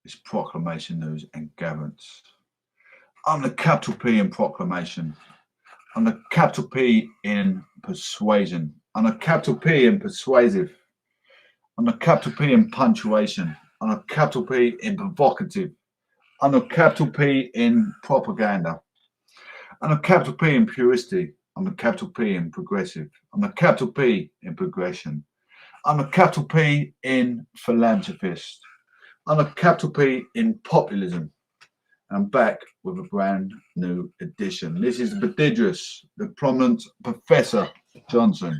It's Proclamation News and Gatherence. I'm the capital P in Proclamation. I'm the capital P in Persuasion. I'm the capital P in Persuasive. I'm the capital P in Punctuation. I'm the capital P in Provocative. I'm the capital P in Propaganda. I'm the capital P in Purity. I'm the capital P in Progressive. I'm the capital P in Progression. I'm a capital P in Philanthropist. I'm a capital P in Populism. I'm back with a brand new edition. This is prodigious, the prominent Professor Johnson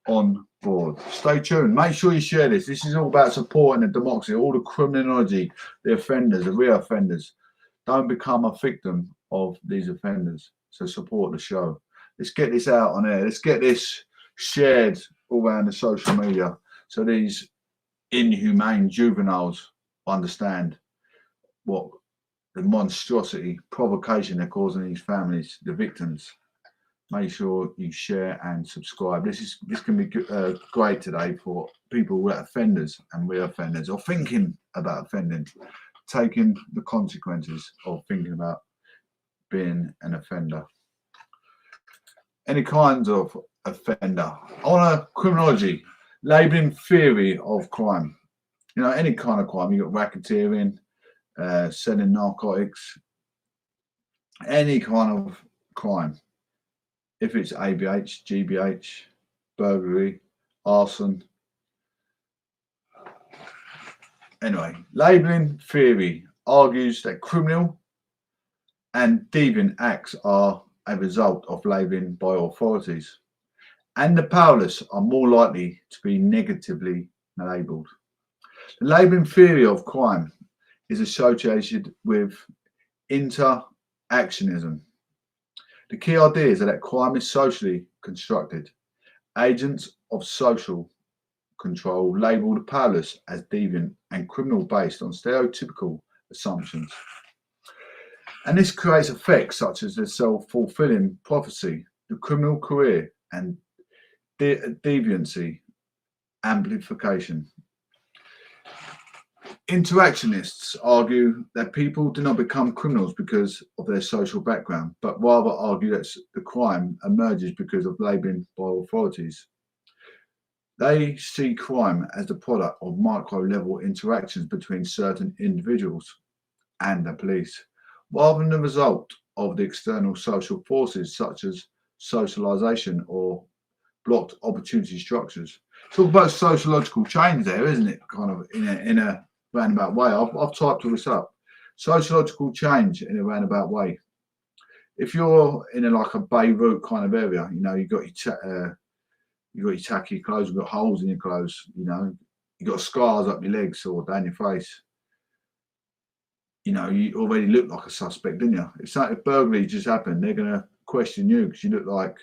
on board. Stay tuned. Make sure you share this. This is all about supporting the democracy, all the criminology, the offenders, the reoffenders. Don't become a victim of these offenders. So support the show. Let's get this out on air. Let's get this shared all around the social media so these inhumane juveniles understand what the monstrosity, provocation they're causing these families, the victims. Make sure you share and subscribe. This can be great today for people who are offenders and reoffenders, or thinking about offending, taking the consequences of thinking about being an offender. Any kinds of offender. On a criminology, labelling theory of crime. You know, any kind of crime. You've got racketeering, selling narcotics, any kind of crime. If it's ABH, GBH, burglary, arson. Anyway, labelling theory argues that criminal and deviant acts are a result of labelling by authorities, and the powerless are more likely to be negatively labelled. The labelling theory of crime is associated with interactionism. The key ideas are that crime is socially constructed. Agents of social control label the powerless as deviant and criminal based on stereotypical assumptions. And this creates effects such as the self-fulfilling prophecy, the criminal career, and deviancy amplification. Interactionists argue that people do not become criminals because of their social background, but rather argue that the crime emerges because of labelling by authorities. They see crime as the product of micro-level interactions between certain individuals and the police, rather than the result of the external social forces such as socialization or blocked opportunity structures. Talk about sociological change there, isn't it? Kind of in a roundabout way. I've typed all this up. Sociological change in a roundabout way. If you're in like a Beirut kind of area, you know, you've got your tacky clothes, you've got holes in your clothes, you know, you've got scars up your legs or down your face. You know, you already look like a suspect, didn't you? If burglary just happened, they're going to question you because you look like,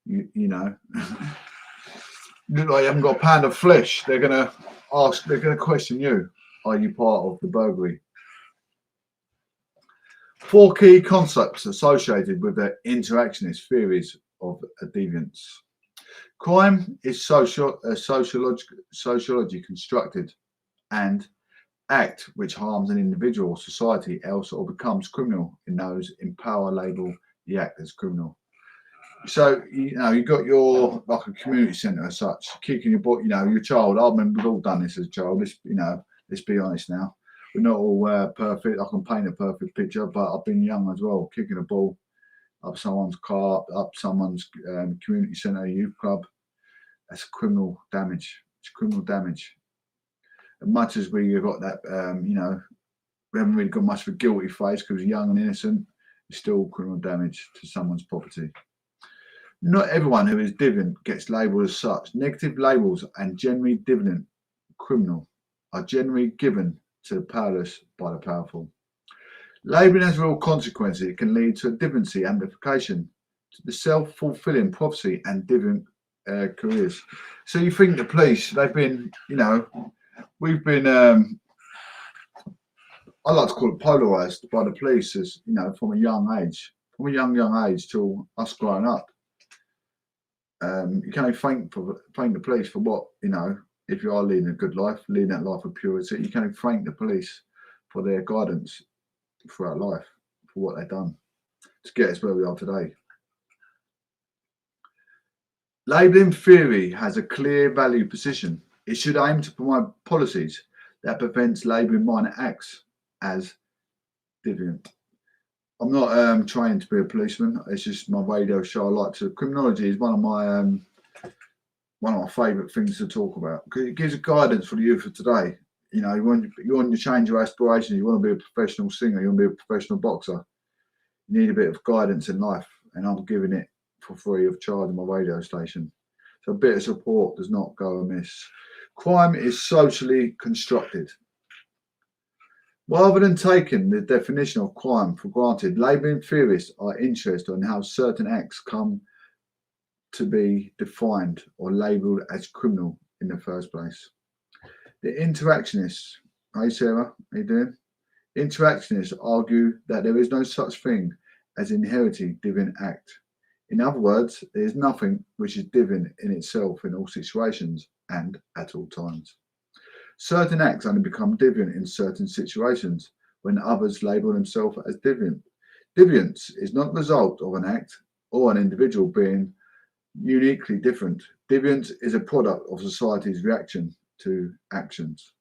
you know, you look like you haven't got a pound of flesh. They're going to question you. Are you part of the burglary? 4 key concepts associated with the interactionist theories of deviance. Crime is sociology constructed, and act which harms an individual or society else or becomes criminal in those in power label the act as criminal. So, you know, you've got your, like a community centre as such, kicking your butt, you know, your child. I remember we've all done this as a child. Let's be honest now. We're not all perfect. I can paint a perfect picture, but I've been young as well, kicking a ball up someone's car, up someone's community centre, youth club. That's criminal damage. It's criminal damage. As much as we got that, you know, we haven't really got much of a guilty face because we're young and innocent, it's still criminal damage to someone's property. Not everyone who is deviant gets labelled as such. Negative labels and generally deviant criminal are generally given to the powerless by the powerful. Labelling has real consequences. It can lead to a deviancy amplification, to the self-fulfilling prophecy and deviant careers. So you think the police, they've been, you know, we've been, I like to call it polarised by the police as, you know, from a young age till us growing up. You can only thank the police for what, you know, if you are leading a good life, leading that life of purity, you can only thank the police for their guidance throughout life, for what they've done to get us where we are today. Labelling theory has a clear value position. It should aim to promote policies that prevents labelling minor acts as deviant. I'm not trained to be a policeman. It's just my radio show. I like to. Criminology is one of my favourite things to talk about because it gives a guidance for the youth of today. You know, you want to change your aspirations. You want to be a professional singer. You want to be a professional boxer. You need a bit of guidance in life, and I'm giving it for free of charge on my radio station. So a bit of support does not go amiss. Crime is socially constructed. Rather than taking the definition of crime for granted, labelling theorists are interested in how certain acts come to be defined or labelled as criminal in the first place. The interactionists, hey Sarah, how you doing? Interactionists argue that there is no such thing as inherently deviant act. In other words, there is nothing which is deviant in itself in all situations and at all times. Certain acts only become deviant in certain situations when others label themselves as deviant. Deviance is not the result of an act or an individual being uniquely different. Deviance is a product of society's reaction to actions.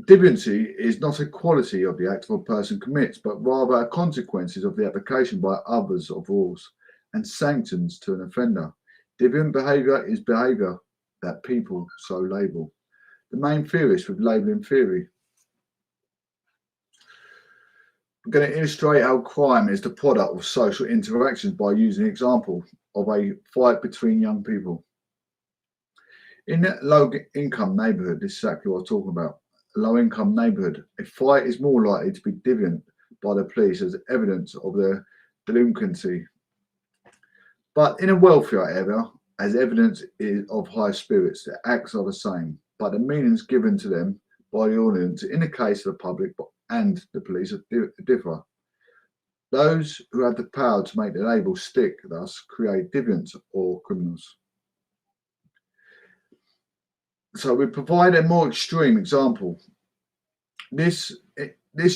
Deviancy is not a quality of the act of a person commits, but rather a consequences of the application by others of rules and sanctions to an offender. Deviant behaviour is behaviour that people so label. The main theorist with labelling theory. I'm going to illustrate how crime is the product of social interactions by using an example of a fight between young people. In a low-income neighbourhood, this is exactly what I'm talking about. A low-income neighbourhood, a fight is more likely to be deviant by the police as evidence of their delinquency. But in a wealthier area, as evidence of high spirits, the acts are the same, but the meanings given to them by the audience in the case of the public and the police differ. Those who have the power to make the label stick thus create deviants or criminals. So we provide a more extreme example. This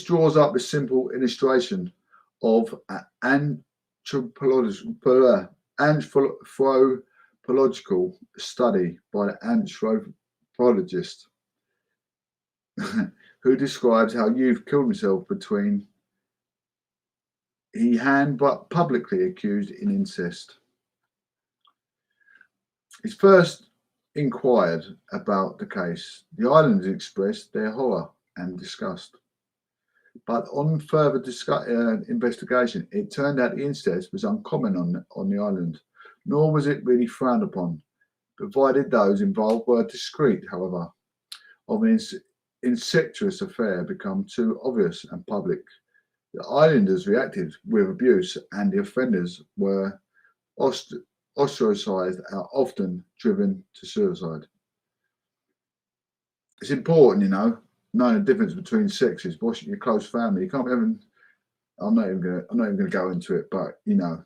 draws up a simple illustration of an anthropological study by the anthropologist who describes how youth killed himself between he hand but publicly accused in incest. He's first inquired about the case. The islanders expressed their horror and disgust. But on further investigation, it turned out the incest was uncommon on the island, nor was it really frowned upon, provided those involved were discreet, however, of an incestuous affair become too obvious and public. The islanders reacted with abuse, and the offenders were ostracized and often driven to suicide. It's important, you know, knowing the difference between sexes. Watching your close family, you can't be having. I'm not even going to go into it, but you know,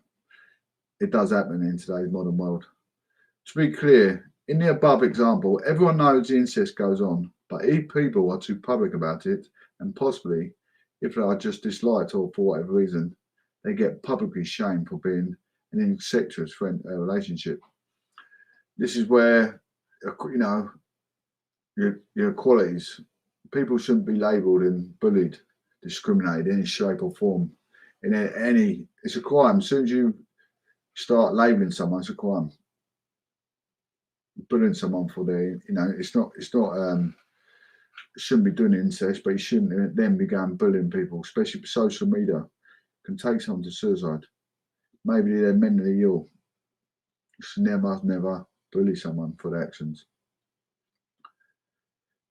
it does happen in today's modern world. To be clear, in the above example, everyone knows the incest goes on, but if people are too public about it, and possibly, if they are just disliked or for whatever reason, they get publicly shamed for being an incestuous relationship. This is where, you know, your qualities. People shouldn't be labelled and bullied, discriminated in any shape or form. It's a crime. As soon as you start labelling someone, it's a crime. Bullying someone for their, you know, it's not. Shouldn't be doing incest, but you shouldn't then be going bullying people, especially social media. Can take someone to suicide. Maybe they're mentally ill. You should never bully someone for their actions.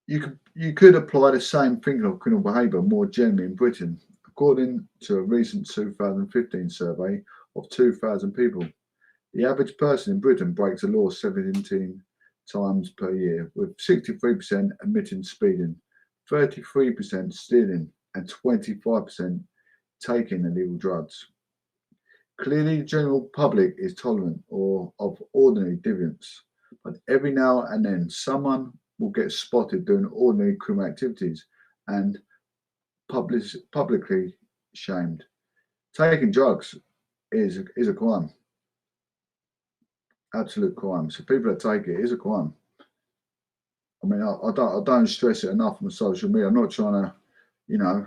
You could apply the same thinking of criminal behaviour more generally in Britain. According to a recent 2015 survey of 2,000 people, the average person in Britain breaks the law 17 times per year, with 63% admitting speeding, 33% stealing, and 25% taking illegal drugs. Clearly, the general public is tolerant of ordinary deviance, but every now and then someone will get spotted doing ordinary criminal activities and publicly shamed. Taking drugs is a crime, absolute crime. So people that take it is a crime. I mean, I don't stress it enough on social media. I'm not trying to, you know,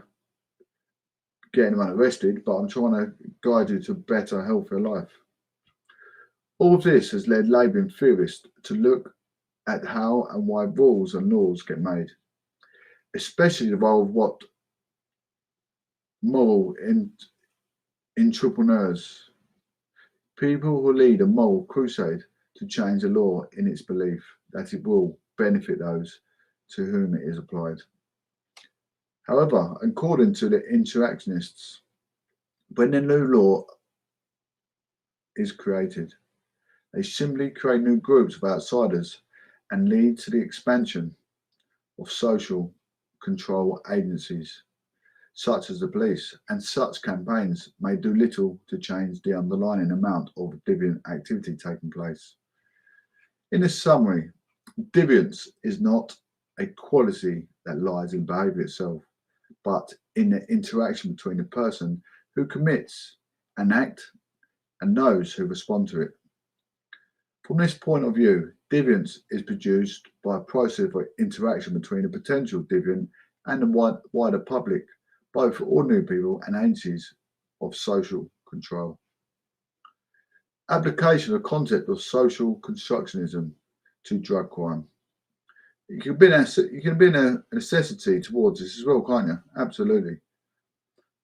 get anyone arrested, but I'm trying to guide you to a better, healthier life. All of this has led labelling theorists to look at how and why rules and laws get made, especially the role of what moral entrepreneurs, people who lead a moral crusade to change the law in its belief that it will benefit those to whom it is applied. However, according to the interactionists, when a new law is created, they simply create new groups of outsiders and lead to the expansion of social control agencies, such as the police, and such campaigns may do little to change the underlying amount of deviant activity taking place. In a summary, deviance is not a quality that lies in behaviour itself, but in the interaction between the person who commits an act and those who respond to it. From this point of view, deviance is produced by a process of interaction between a potential deviant and the wider public, both ordinary people and agencies of social control. Application of the concept of social constructionism to drug crime. You can be a necessity towards this as well, can't you? Absolutely.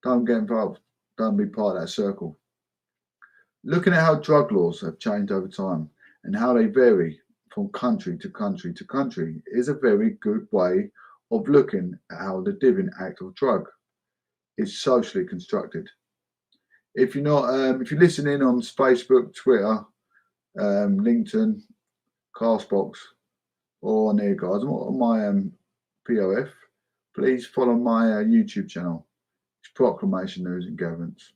Don't get involved. Don't be part of that circle. Looking at how drug laws have changed over time and how they vary from country to country to country is a very good way of looking at how the deviant act of drug is socially constructed. If you're not, if you're listening on Facebook, Twitter, LinkedIn, Castbox, or on here, guys, on my POF, please follow my YouTube channel. It's Proclamation News and Gatherence.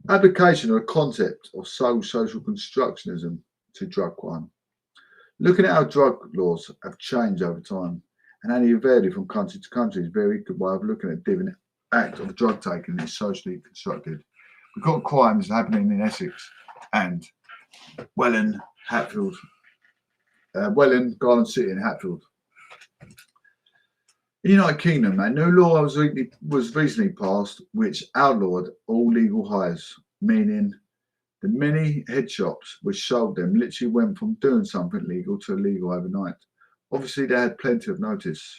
Application of the concept of social constructionism to drug crime. Looking at how drug laws have changed over time and how they vary from country to country is a very good way of looking at the act of drug taking is socially constructed. We've got crimes happening in Essex and Welling, Hatfield, Welling, Garden City and Hatfield. In the United Kingdom, a new law was recently passed which outlawed all legal hires, meaning the many head shops which sold them literally went from doing something legal to illegal overnight. Obviously, they had plenty of notice.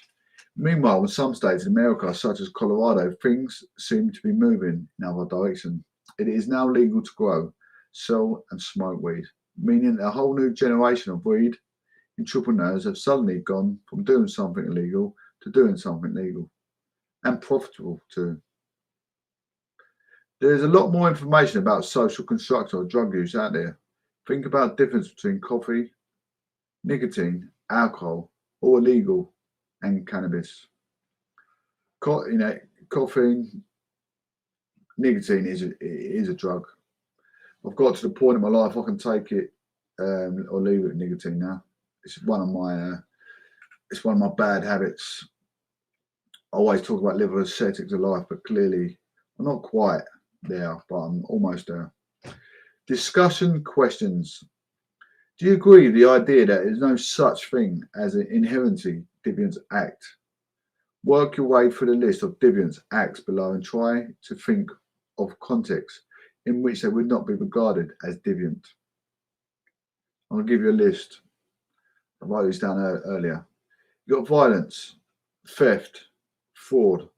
Meanwhile, in some states in America, such as Colorado, things seem to be moving in other direction. It is now legal to grow, sell and smoke weed, meaning a whole new generation of weed entrepreneurs have suddenly gone from doing something illegal to doing something legal and profitable too. There is a lot more information about social construction of drug use out there. Think about the difference between coffee, nicotine, alcohol, or illegal, and cannabis. Coffee, nicotine is a drug. I've got to the point in my life I can take it or leave it. Nicotine now. It's one of my bad habits. I always talk about living ascetics of life, but clearly I'm not quite there, but I'm almost there. Discussion questions. Do you agree with the idea that there is no such thing as an inherently deviant act? Work your way through the list of deviant acts below and try to think of contexts in which they would not be regarded as deviant. I'm going to give you a list. I wrote this down earlier. You've got violence, theft, fraud,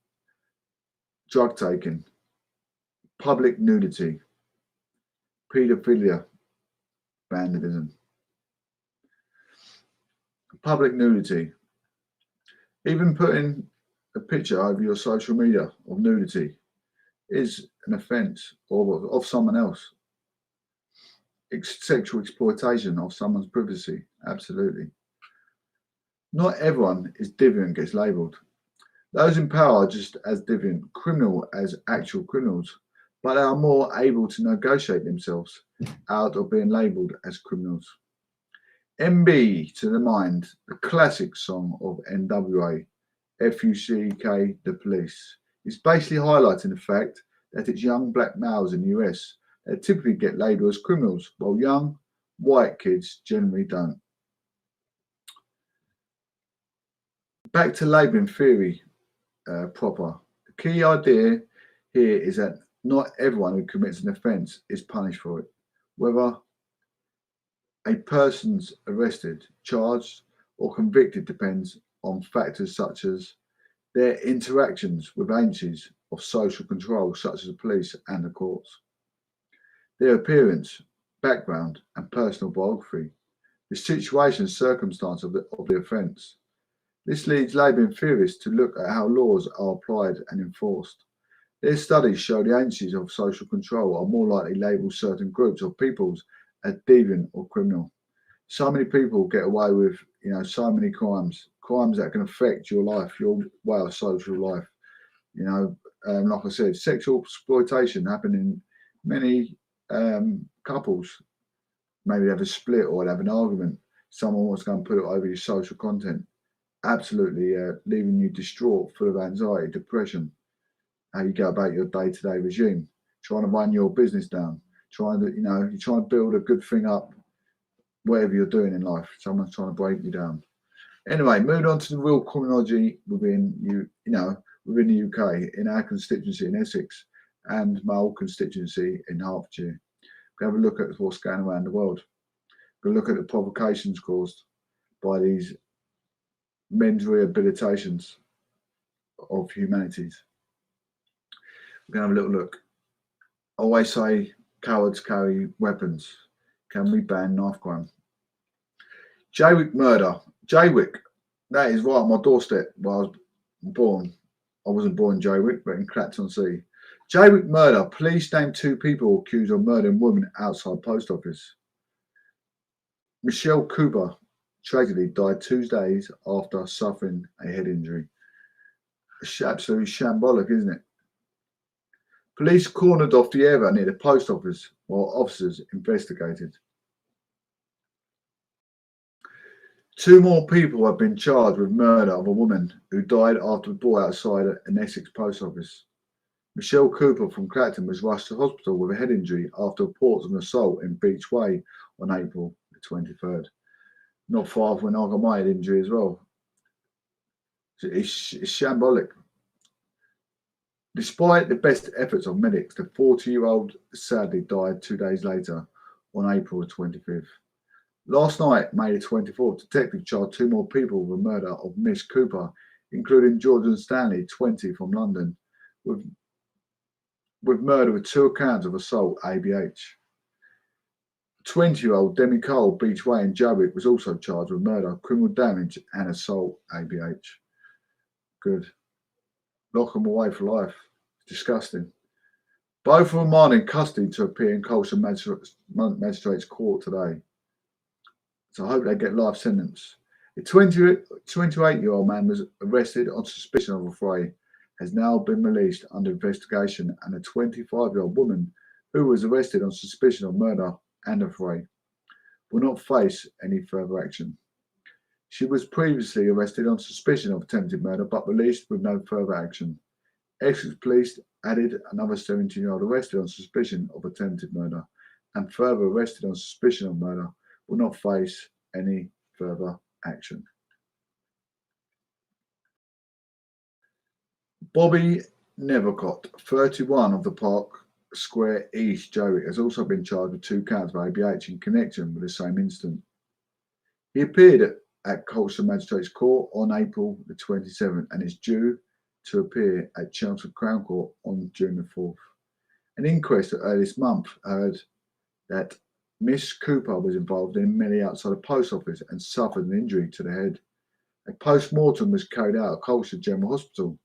drug taking, public nudity, paedophilia, vandalism. Public nudity. Even putting a picture over your social media of nudity is an offence of someone else. Sexual exploitation of someone's privacy, absolutely. Not everyone is deviant gets labelled. Those in power are just as deviant, criminal as actual criminals, but they are more able to negotiate themselves out of being labelled as criminals. MB to the mind, the classic song of NWA, FUCK, the police. It's basically highlighting the fact that it's young black males in the US that typically get labelled as criminals, while young white kids generally don't. Back to labelling theory proper. The key idea here is that not everyone who commits an offence is punished for it. Whether a person's arrested, charged, or convicted depends on factors such as their interactions with agencies of social control, such as the police and the courts, their appearance, background, and personal biography, the situation and circumstance of the offence. This leads labelling theorists to look at how laws are applied and enforced. Their studies show the agencies of social control are more likely to label certain groups or peoples as deviant or criminal. So many people get away with, so many crimes that can affect your life, your way of social life. Like I said, sexual exploitation happen in many couples. Maybe they have a split or they have an argument. Someone wants to go and put it over your social content. Absolutely leaving you distraught, full of anxiety, depression. How you go about your day-to-day regime, trying to run your business down, you're trying to build a good thing up, whatever you're doing in life. Someone's trying to break you down. Anyway, moving on to the real criminology within within the UK, in our constituency in Essex and my old constituency in Hertfordshire. We have a look at what's going around the world. We'll look at the provocations caused by these men's rehabilitations of humanities. We're going to have a little look. I always say cowards carry weapons. Can we ban knife crime? Jaywick murder. Jaywick, that is right on my doorstep where I was born. I wasn't born in Jaywick, but in Clacton-on-Sea. Jaywick murder. Police named 2 people accused of murdering women outside post office. Michelle Cooper tragically died 2 days after suffering a head injury. It's absolutely shambolic, isn't it? Police cornered off the area near the post office while officers investigated. 2 more people have been charged with murder of a woman who died after a ball outside an Essex post office. Michelle Cooper from Clacton was rushed to hospital with a head injury after reports of an assault in Beach Way on April the 23rd. Not far from when I got my head injury as well. It's shambolic. Despite the best efforts of medics, the 40-year-old sadly died 2 days later on April the 25th. Last night, May the 24th, detectives charged 2 more people with the murder of Miss Cooper, including Jordan Stanley, 20, from London, with murder with 2 accounts of assault, ABH. 20-year-old Demi Cole, Beach Way in Jaywick, was also charged with murder, criminal damage, and assault, ABH. Good. Lock them away for life. It's disgusting. Both were remanded in custody to appear in Colchester Magistrates Court today. So I hope they get life sentence. A 28-year-old man was arrested on suspicion of affray, has now been released under investigation, and a 25-year-old woman who was arrested on suspicion of murder and affray will not face any further action. She was previously arrested on suspicion of attempted murder but released with no further action. Essex Police added another 17-year-old arrested on suspicion of attempted murder and further arrested on suspicion of murder will not face any further action. Bobby Nethercott, 31, of the Park Square East, Jaywick, has also been charged with 2 counts of ABH in connection with the same incident. He appeared at Colchester Magistrates Court on April the 27th and is due to appear at Chelmsford Crown Court on June the 4th. An inquest earlier this month heard that Miss Cooper was involved in a melee outside a post office and suffered an injury to the head. A post-mortem was carried out at Colchester General Hospital,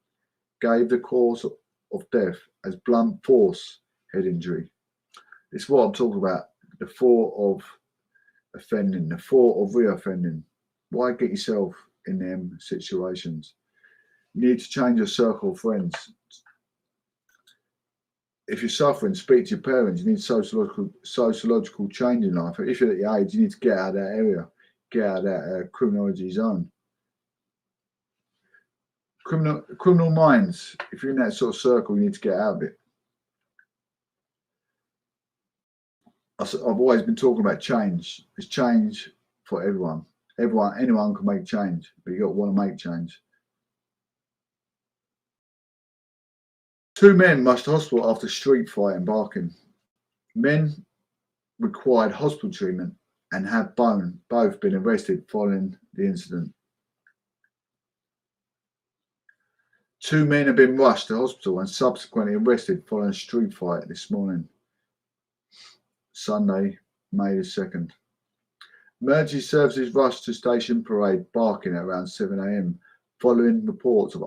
gave the cause of death as blunt force head injury. This is what I'm talking about, the thought of offending, the thought of reoffending. Why get yourself in them situations? You need to change your circle of friends. If you're suffering, speak to your parents. You need sociological change in life. If you're at your age, you need to get out of that area, get out of that criminology zone. Criminal minds. If you're in that sort of circle, you need to get out of it. I've always been talking about change. There's change for everyone. Anyone can make change, but you got to want to make change. 2 men rushed to hospital after street fight in Barking. Men required hospital treatment and have both been arrested following the incident. 2 men have been rushed to hospital and subsequently arrested following a street fight this morning, Sunday, May the 2nd. Emergency services rushed to Station Parade, Barking at around 7 a.m. following reports of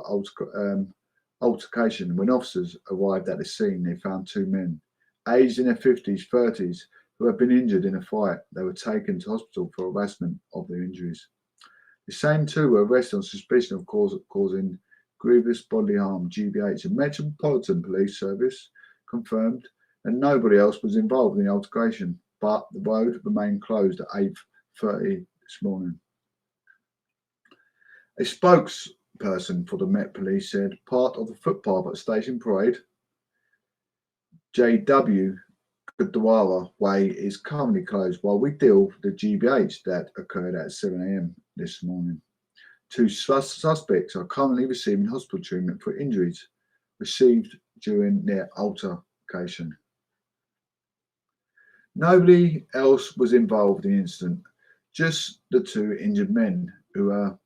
altercation. When officers arrived at the scene, they found 2 men, aged in their 50s, 30s, who had been injured in a fight. They were taken to hospital for harassment of their injuries. The same 2 were arrested on suspicion of causing grievous bodily harm, GBH. The Metropolitan Police Service confirmed that nobody else was involved in the altercation, but the road remained closed at 8:30 this morning. A spokesperson for the Met Police said part of the footpath at Station Parade, JW Gurdwara Way, is currently closed while we deal with the GBH that occurred at 7 a.m. this morning. 2 suspects are currently receiving hospital treatment for injuries received during their altercation. Nobody else was involved in the incident, just the 2 injured men who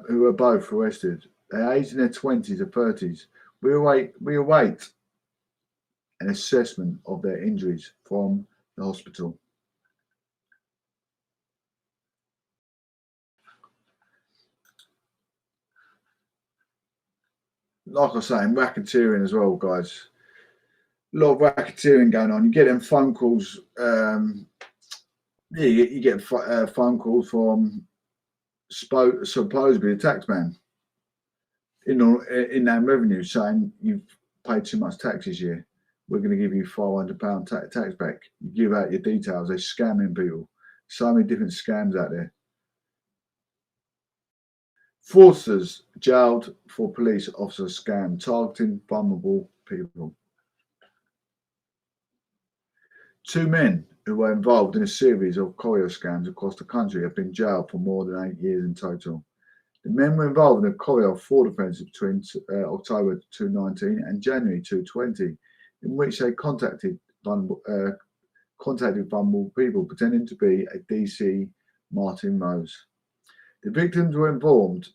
were both arrested. They're aged in their 20s or 30s. We await an assessment of their injuries from the hospital. Like I say, racketeering as well, guys. A lot of racketeering going on. You get them phone calls. You get phone calls from supposedly a taxman in that revenue saying you've paid too much tax this year. We're going to give you £500 tax back. You give out your details. They're scamming people. So many different scams out there. Fraudsters jailed for police officer scam targeting vulnerable people. 2 men who were involved in a series of courier scams across the country have been jailed for more than 8 years in total. The men were involved in a courier fraud offences between October 2019 and January 2020, in which they contacted vulnerable people pretending to be a DC Martin Rose. The victims were informed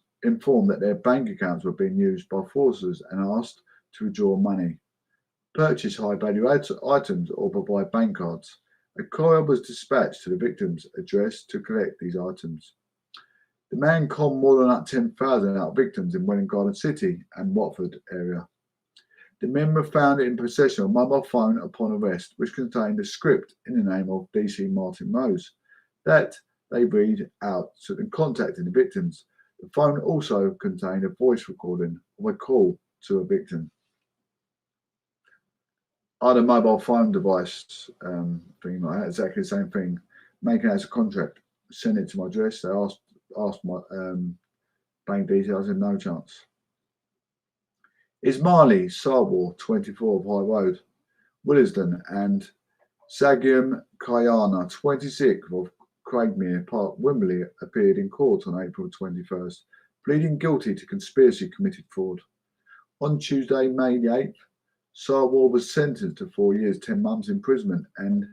that their bank accounts were being used by fraudsters and asked to withdraw money, purchase high-value items, or provide bank cards. A courier was dispatched to the victim's address to collect these items. The man conned more than 10,000 out of victims in Welwyn Garden City and Watford area. The men were found in possession of a mobile phone upon arrest, which contained a script in the name of DC Martin Rose that they read out to them contacting the victims. The phone also contained a voice recording of a call to a victim. I had a mobile phone device thing like that, exactly the same thing. Making it as a contract, send it to my address. They asked my bank details. I said no chance. Ismaili Sarwar, 24 of High Road, Willesden, and Sagyam Kayana, 26 of Craigmere Park, Wembley, appeared in court on April 21st, pleading guilty to conspiracy committed fraud. On Tuesday, May the 8th, Sarwar was sentenced to 4 years, 10 months imprisonment, and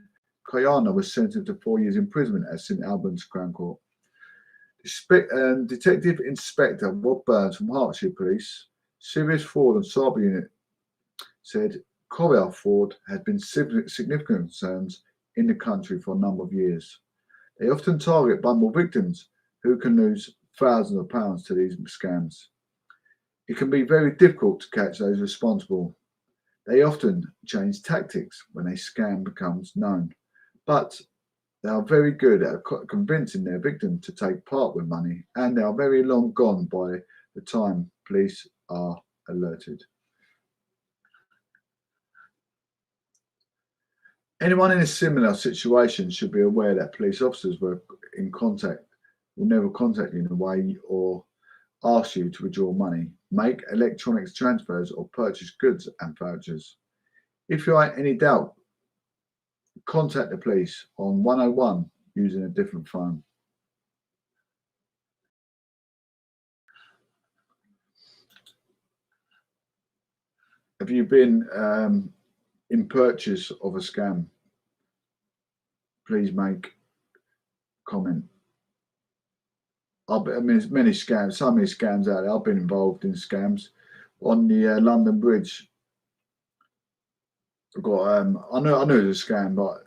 Kayana was sentenced to 4 years imprisonment at St Albans Crown Court. Detective Inspector Rob Burns from Hertfordshire Police, Serious Fraud and Cyber Unit, said courier fraud had been significant concerns in the country for a number of years. They often target vulnerable victims who can lose thousands of pounds to these scams. It can be very difficult to catch those responsible. They often change tactics when a scam becomes known, but they are very good at convincing their victim to take part with money, and they are very long gone by the time police are alerted. Anyone in a similar situation should be aware that police officers were in contact will never contact you in a way or ask you to withdraw money, make electronic transfers, or purchase goods and vouchers. If you are in any doubt, contact the police on 101 using a different phone. Have you been in purchase of a scam? Please make comment. I mean, there's many scams, so many scams out there. I've been involved in scams on the London Bridge. I've got, I know it's a scam, but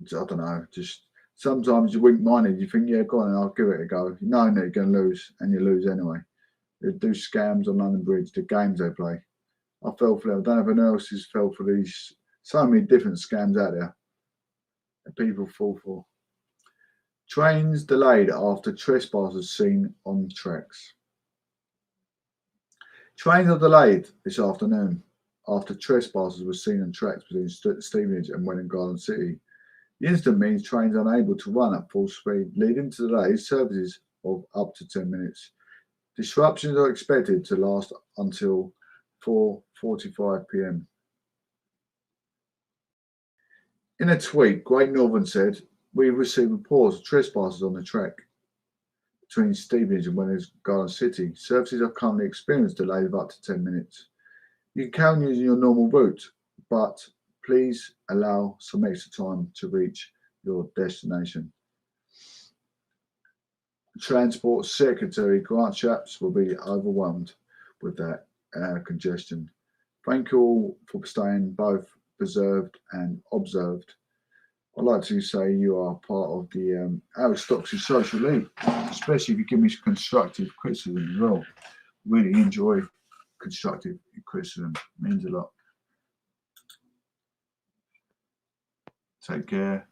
I don't know. Just sometimes you wink minded. You think, yeah, go on, I'll give it a go. You know that you're going to lose, and you lose anyway. They do scams on London Bridge. The games they play. I fell for them. I don't know if anyone else has fell for these. So many different scams out there that people fall for. Trains delayed after trespassers seen on tracks. Trains are delayed this afternoon after trespassers were seen on tracks between Stevenage and Welwyn Garden City. The incident means trains are unable to run at full speed, leading to delayed services of up to 10 minutes. Disruptions are expected to last until 4:45 p.m. In a tweet, Great Northern said, "We received reports of trespassers on the track between Stevenage and Welwyn Garden City. Services are currently experiencing delays of up to 10 minutes. You can carry on using your normal route, but please allow some extra time to reach your destination." Transport Secretary Grant Shapps will be overwhelmed with that congestion. Thank you all for staying both preserved and observed. I'd like to say you are part of the Aristocracy Social League, especially if you give me constructive criticism as well. Really enjoy constructive criticism. It means a lot. Take care.